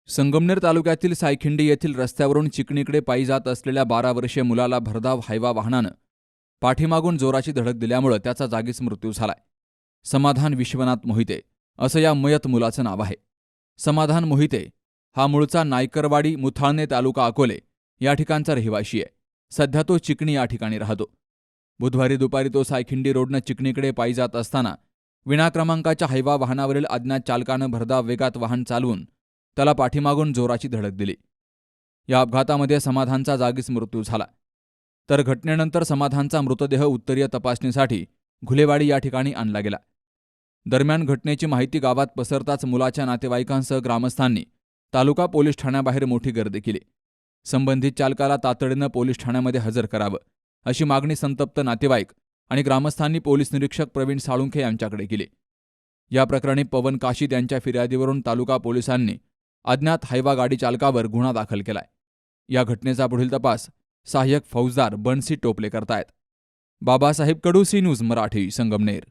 संगमनेर तालुक्यातील सायखिंडी येथील रस्त्यावरून चिकणीकडे पायी जात असलेल्या 12 वर्षीय मुलाला भरधाव हायवा वाहनानं पाठीमागून जोराची धडक दिल्यामुळे त्याचा जागीच मृत्यू झालाय. समाधान विश्वनाथ मोहिते असं या मयत मुलाचं नाव आहे. समाधान मोहिते हा मूळचा नायकरवाडी मुथाळणे तालुका अकोले या ठिकाणचा रहिवाशी आहे. सध्या तो चिकणी या ठिकाणी राहतो. बुधवारी दुपारी तो सायखिंडी रोडनं चिकणीकडे पायी जात असताना विनाक्रमांकाच्या हायवा वाहनावरील अज्ञात चालकानं भरधाव वेगात वाहन चालवून त्याला पाठीमागून जोराची धडक दिली. या अपघातामध्ये समाधानचा जागीच मृत्यू झाला. तर घटनेनंतर समाधानचा मृतदेह उत्तरीय तपासणीसाठी घुलेवाडी या ठिकाणी आणला गेला. दरम्यान घटनेची माहिती गावात पसरताच मुलाच्या नातेवाईकांसह ग्रामस्थांनी तालुका पोलीस ठाण्याबाहेर मोठी गर्दी केली. संबंधित चालकाला तातडीनं पोलीस ठाण्यामध्ये हजर करावं अशी मागणी संतप्त नातेवाईक आणि ग्रामस्थांनी पोलीस निरीक्षक प्रवीण साळुंखे यांच्याकडे केली. या प्रकरणी पवन काशीद यांच्या फिर्यादीवरून तालुका पोलिसांनी अज्ञात हायवा गाडी चालकावर गुन्हा दाखल केलाय. या घटनेचा पुढील तपास सहाय्यक फौजदार बन्सी टोपले करतायत. बाबासाहेब कडू, सी न्यूज मराठी, संगमनेर.